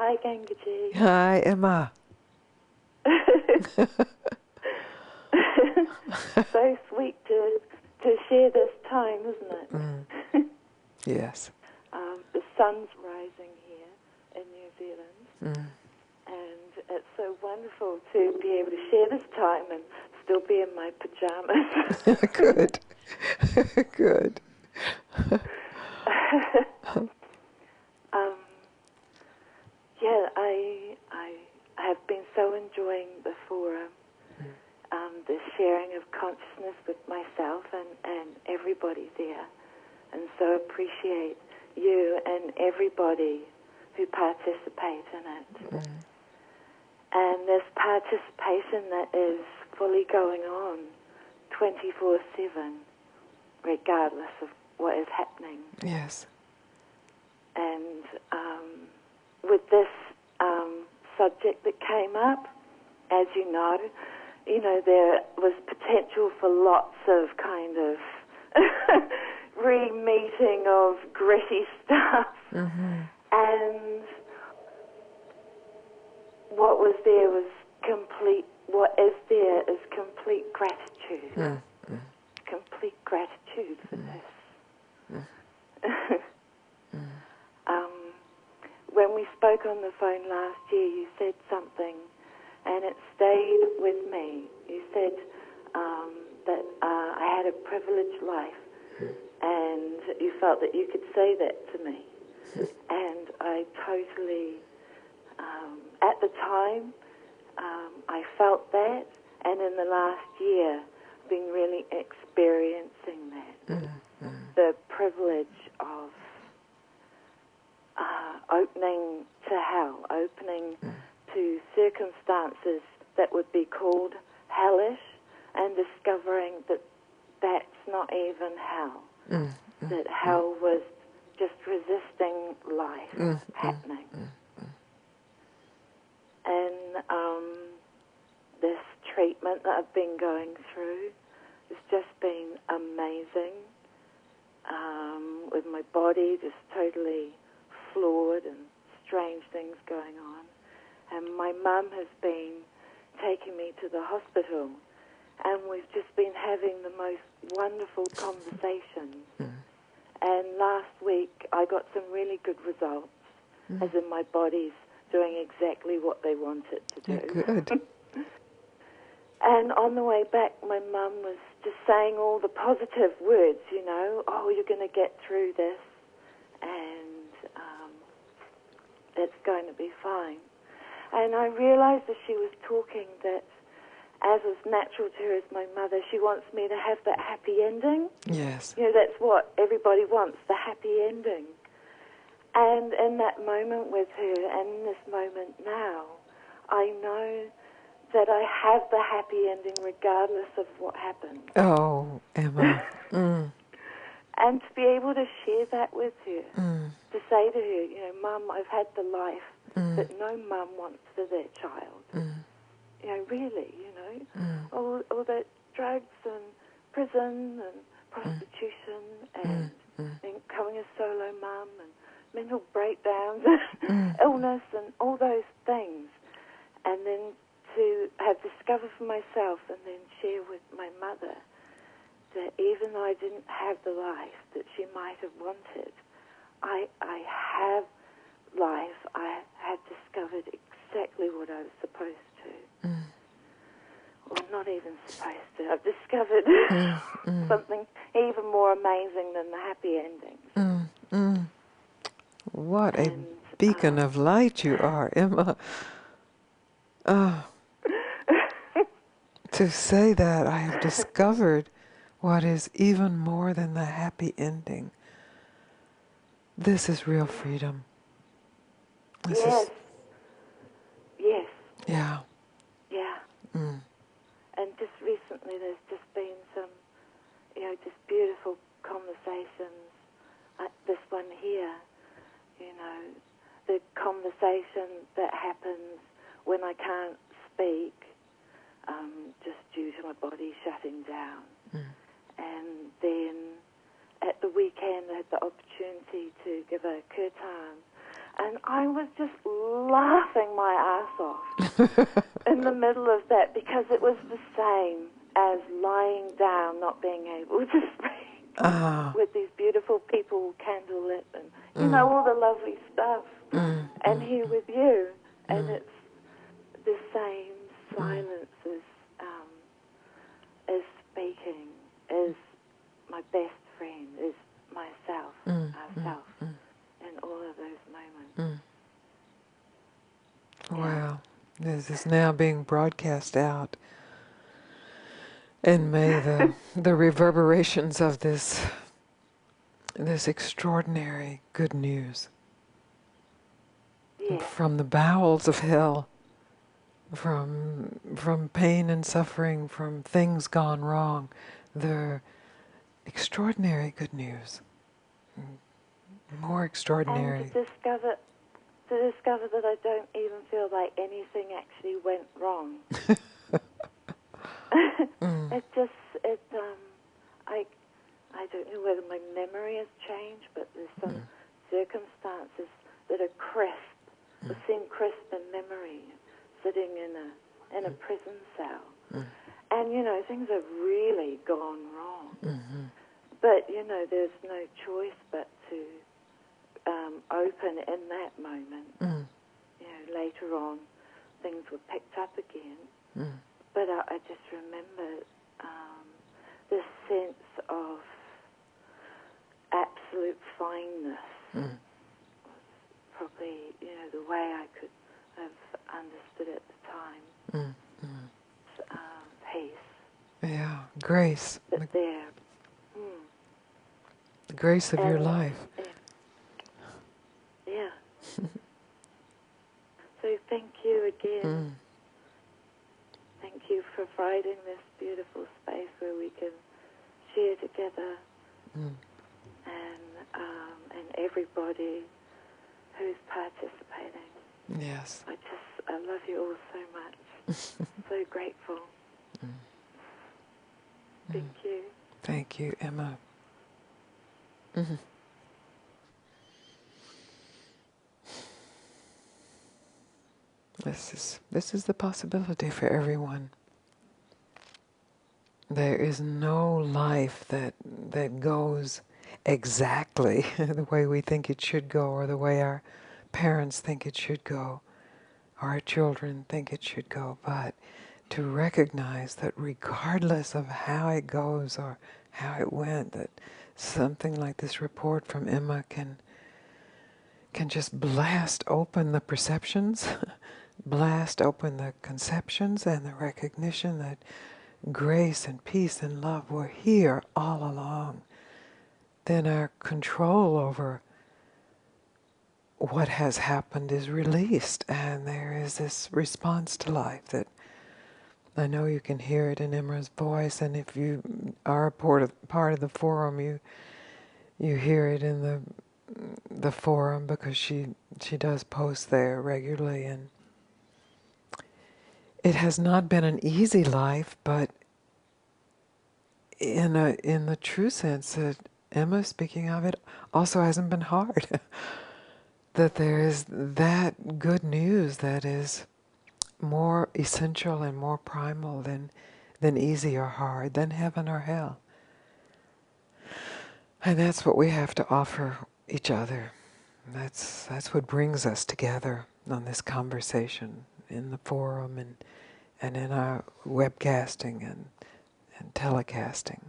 Hi, Gangaji. Hi, Emma. So sweet to share this time, isn't it? Yes. The sun's rising here in New Zealand, Mm. and it's so wonderful to be able to share this time and still be in my pajamas. Good. Good. Yeah, I have been so enjoying the forum, the sharing of consciousness with myself and everybody there, and so appreciate you and everybody who participate in it. And this participation that is fully going on 24/7, regardless of what is happening. Yes. And with this subject that came up, as you know, there was potential for lots of kind of re-meeting of gritty stuff. Mm-hmm. And what was there was what is there is complete gratitude. Mm-hmm. Complete gratitude for this. When we spoke on the phone last year, you said something, and it stayed with me. You said that I had a privileged life, and you felt that you could say that to me. And I totally, at the time, I felt that, and in the last year, been really experiencing that. The privilege of opening to hell, opening to circumstances that would be called hellish, and discovering that that's not even hell. That hell was just resisting life happening. And this treatment that I've been going through has just been amazing, with my body just totally floored and strange things going on. And my mum has been taking me to the hospital, and we've just been having the most wonderful conversations. And last week I got some really good results, as in my body's doing exactly what they want it to do. Good. And on the way back, my mum was just saying all the positive words, oh, you're going to get through this, and it's going to be fine. And I realized as she was talking that, as is natural to her as my mother, she wants me to have that happy ending. Yes. That's what everybody wants, the happy ending. And in that moment with her, and in this moment now, I know that I have the happy ending regardless of what happens. Oh, Emma. And to be able to share that with her, to say to her, Mum, I've had the life that no mum wants for their child. Really, all that drugs and prison and prostitution and becoming a solo mum and mental breakdowns and illness and all those things. And then to have discovered for myself and then share with my mother that even though I didn't have the life that she might have wanted, I have life. I had discovered exactly what I was supposed to. Or not even supposed to. I've discovered something even more amazing than the happy endings. What a beacon of light you are, Emma. To say that I have discovered what is even more than the happy ending. This is real freedom. Yes. Yeah. Yeah. And just recently there's just been some, just beautiful conversations, like this one here, the conversation that happens when I can't speak, just due to my body shutting down. And then at the weekend I had the opportunity to give a kirtan And I was just laughing my ass off in the middle of that, because it was the same as lying down, not being able to speak, with these beautiful people, candlelit, and, you know, all the lovely stuff. And here with you, and it's the same silence as speaking, is my best friend, is myself, ourself, in all of those moments. Wow. This is now being broadcast out. And may the reverberations of this extraordinary good news from the bowels of hell, from pain and suffering, from things gone wrong, the extraordinary good news, more extraordinary. And to discover that I don't even feel like anything actually went wrong. I don't know whether my memory has changed, but there's some circumstances that are crisp, or seem crisp in memory, sitting in a prison cell. And, you know, things have really gone wrong. But, you know, there's no choice but to open in that moment. You know, later on, things were picked up again. But I just remember this sense of absolute fineness was probably, you know, the way I could have understood at the time. Peace. Yeah, grace. But there. The grace of your life. Yeah. So thank you again. Thank you for providing this beautiful space where we can share together, and everybody who's participating. Yes. I love you all so much. So grateful. Thank you. Thank you, Emma. This is the possibility for everyone. There is no life that goes exactly the way we think it should go, or the way our parents think it should go, or our children think it should go, but to recognize that regardless of how it goes or how it went, that something like this report from Emma can just blast open the perceptions, blast open the conceptions and the recognition that grace and peace and love were here all along. Then our control over what has happened is released, and there is this response to life that I know you can hear it in Emma's voice, and if you are a part of the forum, you hear it in the forum, because she does post there regularly. And it has not been an easy life, but in the true sense that Emma's speaking of, it also hasn't been hard. That there is that good news that is more essential and more primal than easy or hard, than heaven or hell. And that's what we have to offer each other. That's what brings us together on this conversation in the forum and in our webcasting and telecasting.